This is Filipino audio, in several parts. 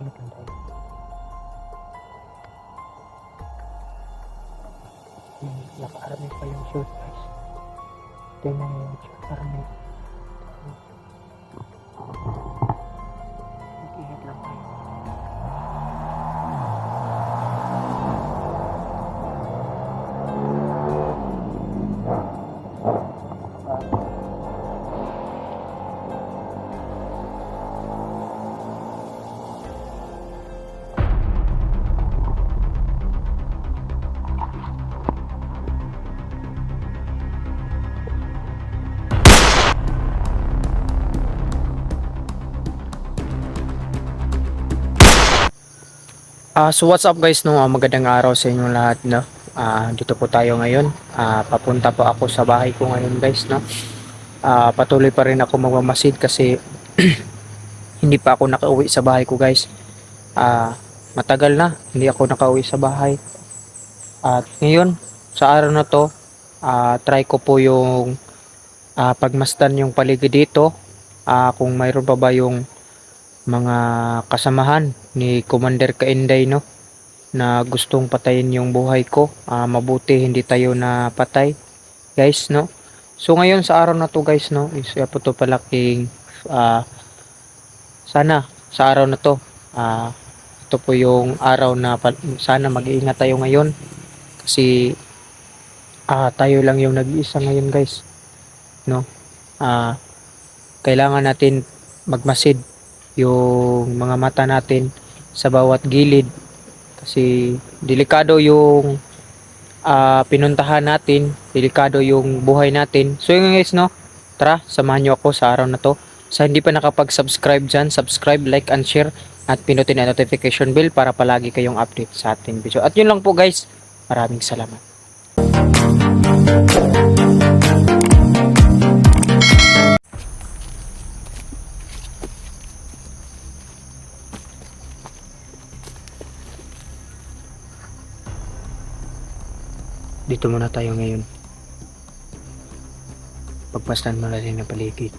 maganda yun. Nakaarami pa yung shoot guys. Tingnan nyo yung shoot. Arami. Mag-ingat lang tayo. So what's up guys, no? Magandang araw sa inyo lahat, no? Dito po tayo ngayon. Papunta po ako sa bahay ko ngayon guys, no? Patuloy pa rin ako magmamasid kasi hindi pa ako nakauwi sa bahay ko guys. Matagal na hindi ako nakauwi sa bahay. At ngayon, sa araw na to, try ko po yung pagmasdan yung paligid dito. Kung mayroon pa ba yung mga kasamahan ni Commander Kainday, no, na gustong patayin yung buhay ko. Mabuti hindi tayo na patay guys, no. So ngayon sa araw na to guys, no, is po to palaking sana sa araw na to ito po yung araw na sana mag-iingat tayo ngayon kasi tayo lang yung nag-iisa ngayon guys, no. Kailangan natin magmasid yung mga mata natin sa bawat gilid kasi delikado yung pinuntahan natin, delikado yung buhay natin. So yun guys, no, tara samahan nyo ako sa araw na to. Sa hindi pa nakapag-subscribe dyan, subscribe, like, and share at pinutin ang notification bell para palagi kayong update sa ating video. At yun lang po guys, maraming salamat. Dito muna tayo ngayon. Pagpasdan muna natin ng paligid.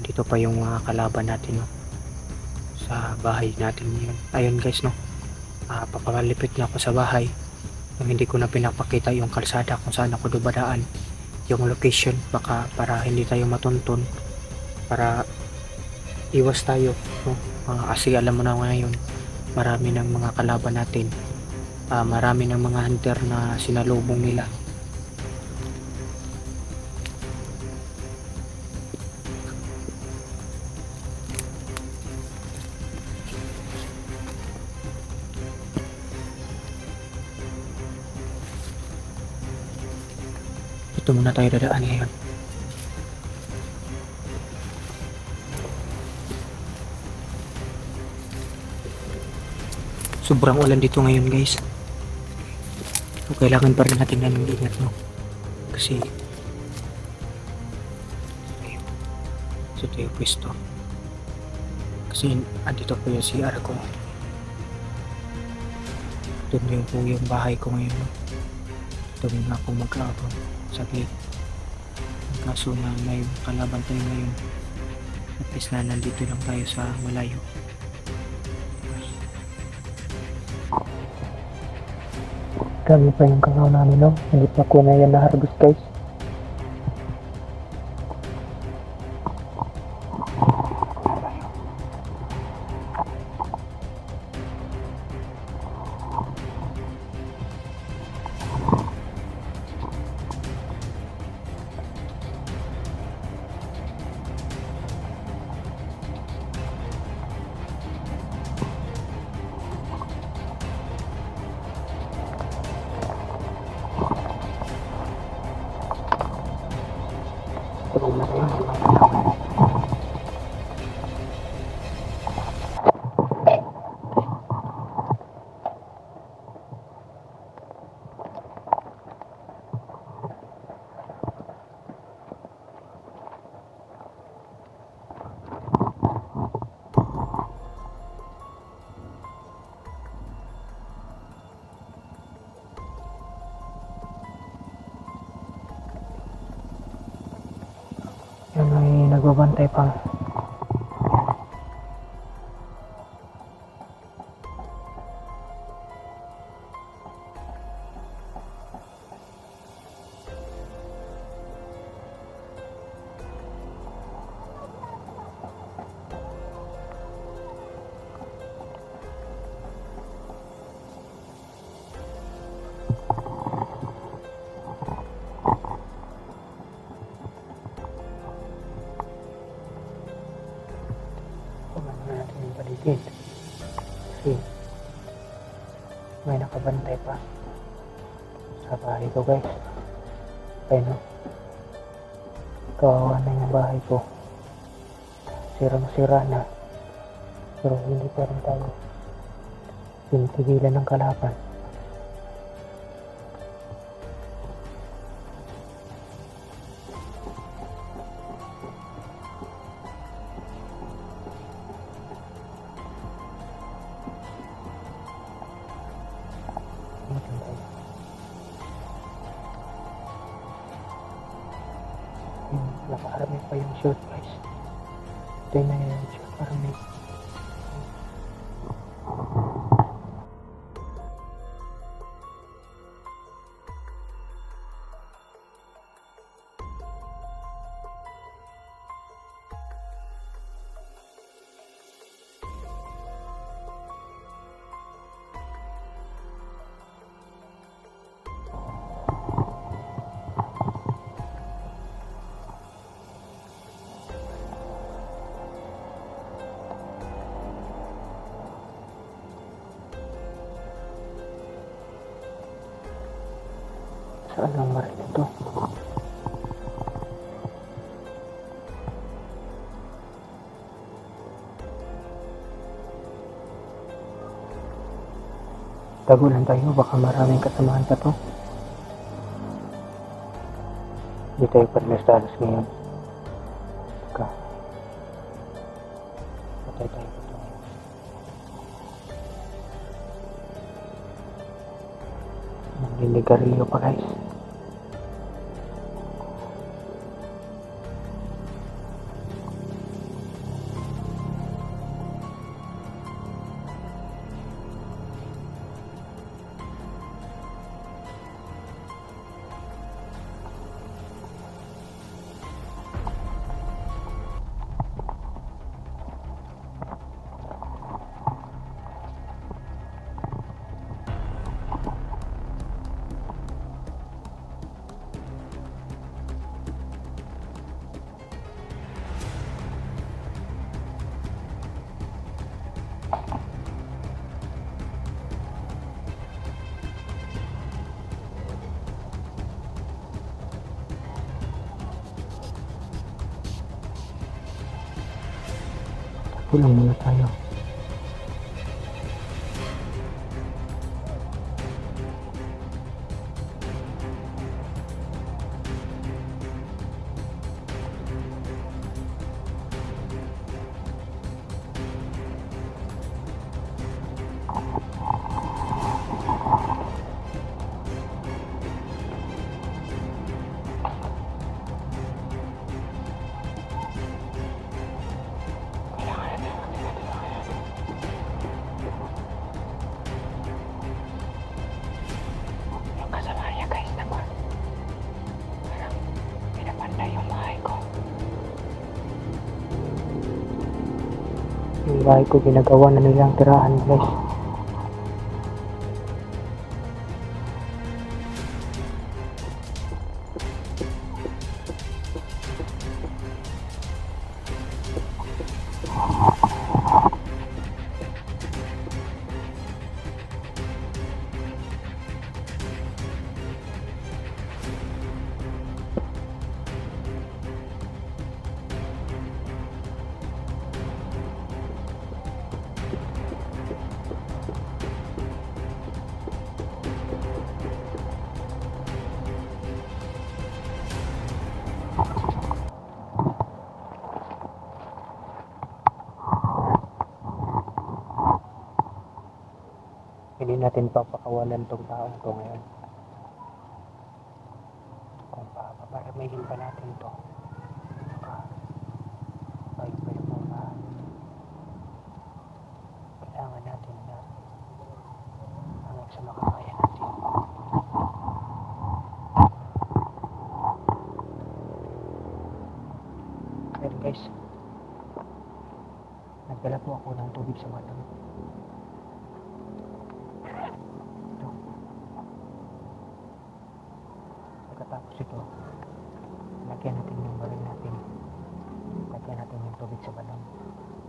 Dito pa yung mga kalaban natin, no, sa bahay natin ngayon. Ayun guys, no, papalipit na ako sa bahay. Yung hindi ko na pinapakita yung kalsada kung saan ako dumadaan, yung location, baka para hindi tayo matuntun, para iwas tayo, no. Kasi alam mo na ngayon, marami ng mga kalaban natin, marami ng mga hunter na sinalubong nila. Ito muna tayo dadaan ngayon. Sobrang ulan dito ngayon guys. So, kailangan pa rin natin na mag-ingat, no, kasi ito yung pwesto kasi andito po yung CR ko, doon yung po yung bahay ko ngayon, no. Ito muna ako mag-aabang sa gate, kaso na may kalaban tayo ngayon, at least na nandito lang tayo sa malayo. Grabe pa yung kakao namin, no? Hindi pa ko na yan na-harvest guys. Yung may nagbabantay pa bahay ko guys. Ayun, no? Kawawa na yung bahay ko. Sirang-sira na. Pero hindi pa rin tayo pinipigilan ng kalaban. Nakaharami pa yung short guys. Ito na yung short harami. Saan ang maril ito? Tagulan tayo, baka maraming kasamahan pa to. Hindi tayo parinastalos ngayon. Teka. Patay tayo ito ngayon. Nagliligarilyo pa guys. Pulang muna tayo. Yung bahay ko ginagawa na nilang tirahan guys. Hindi natin papakawalan tong taong to ngayon. Kung paparamihin pa natin to, ay pa yung mga kailangan natin na hanggang sa makakaya natin. Kaya guys, nagdala po ako ng tubig sa matang. Pagkatapos ito, lagyan natin yung baril natin. Lagyan natin yung tubig sa balon.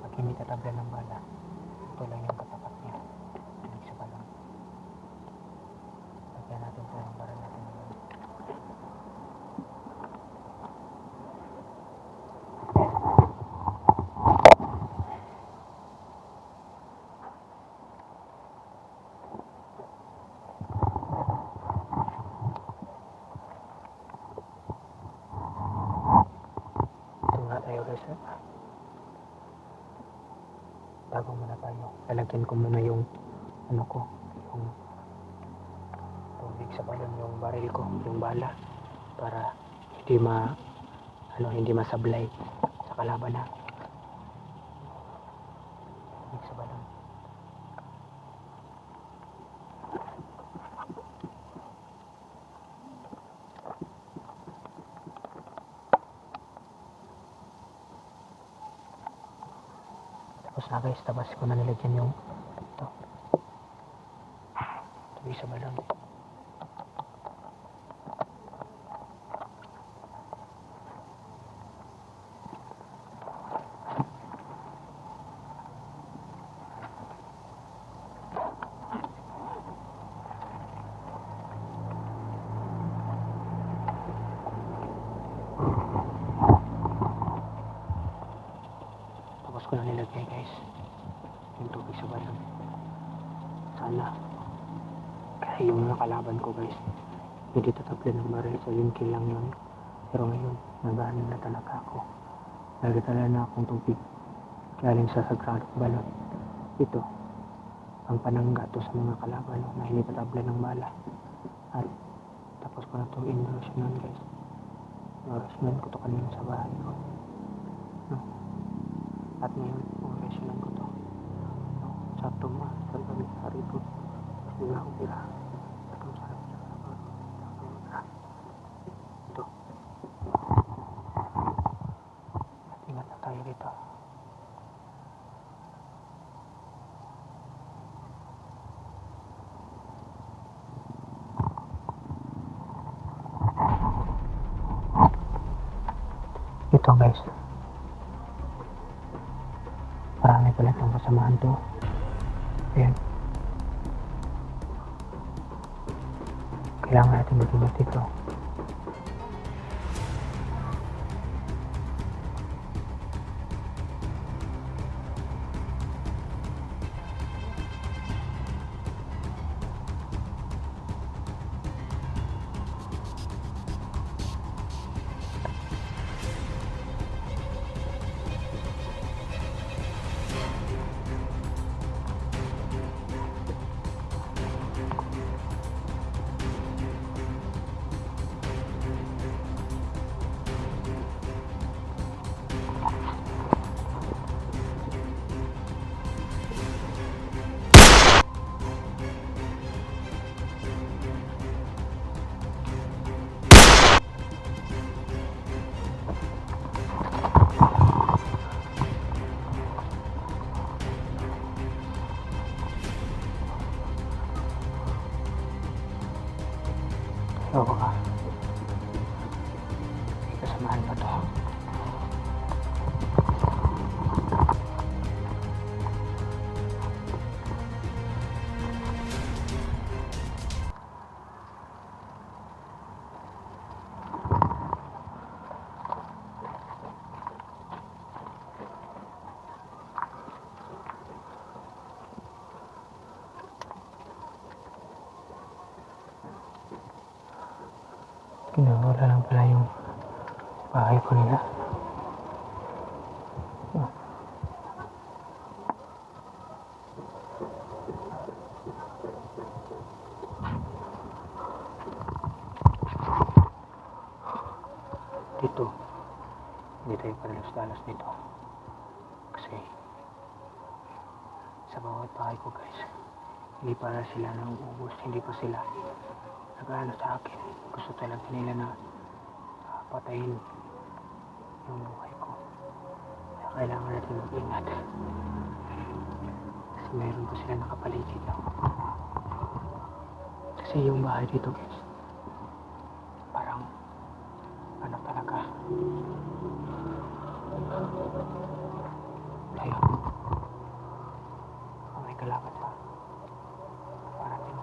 Pag hindi tatablan ng bala, ito lang yung katapat niya. Tubig sa balon. Lagyan natin po yung baril natin. guys. Bago muna tayo. Lalagyan ko muna yung ano ko, yung tubig sa balon, yung baril ko, yung bala para hindi masablay sa kalaban na. Tubig sa balon. Tapos na guys, tapos ko na nilagyan yung ito. Tubig sa balon. Tapos ko na nilagay guys yung tubig sa balon. Sana kasi yung mga kalaban ko guys hindi tataplan ng baril, so yun kill lang yun. Pero ngayon nagaano na talaga ako, nagdala na akong tubig galing sa sagradong balon. Ito ang panangga to sa mga kalaban na hindi tataplan ng bala. At tapos ko na itong inrosyonan guys. Inrosyonan ko to kanina sa bahay ko, no? At ngayon inrosyonan ko to, no? Sakto sa hari ko hindi na ako pira. Ito, ingat na tayo dito. Ito guys, marami pala itong kasamahan to. Ayan, kailangan natin mag-ingat dito. So, kasamahan pa to. Kinawala lang pala yung bahay ko nila. Dito, hindi tayo padalos-dalos dito. Kasi sa bawat bahay ko guys, hindi para sila nauubos, hindi pa sila nag-ano sa akin. Gusto talaga nila na patayin yung buhay ko. Kaya kailangan natin mag-ingat. Kasi meron pa sila nakapaligid ako. Kasi yung bahay dito guys, parang ano talaga. Ayun. May kalaban pa. Parating.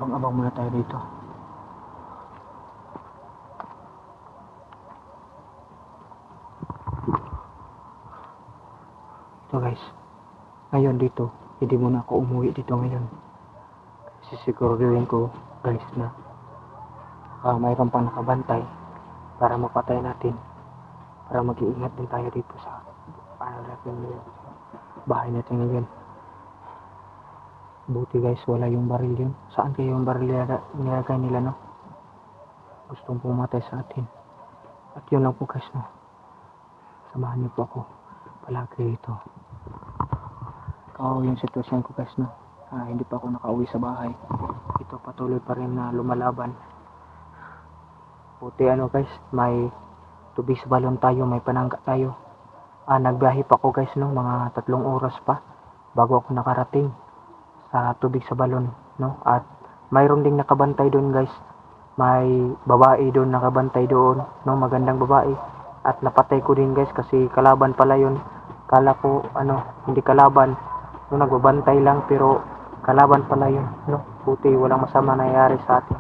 abang-abang muna tayo dito. Ito guys, ngayon dito, hindi muna ako umuwi dito ngayon. Sisiguraduhin ko guys na mayroon pang nakabantay para mapatay natin, para mag-iingat din tayo dito sa bahay natin ngayon. Buti guys, wala yung baril yun. Saan kayo yung baril nilagay nila, no? Gustong pumatay sa atin. At yun lang po guys, no? Samahan niyo po ako palagi dito. Ikaw yung sitwasyon ko guys, no? Hindi pa ako nakauwi sa bahay. Ito patuloy pa rin na lumalaban. Buti ano guys, may tubig sa balon tayo, may panangga tayo. Nagbiyahe pa ako guys, no? Mga 3 oras pa bago ako nakarating sa tubig sa balon, no? At mayroon ding nakabantay doon guys. May babae doon nakabantay doon, no? Magandang babae. At napatay ko din guys kasi kalaban pala yun. Kala ko hindi kalaban, no? Nagbabantay lang pero kalaban pala yun, no? Buti walang masama nangyayari sa atin.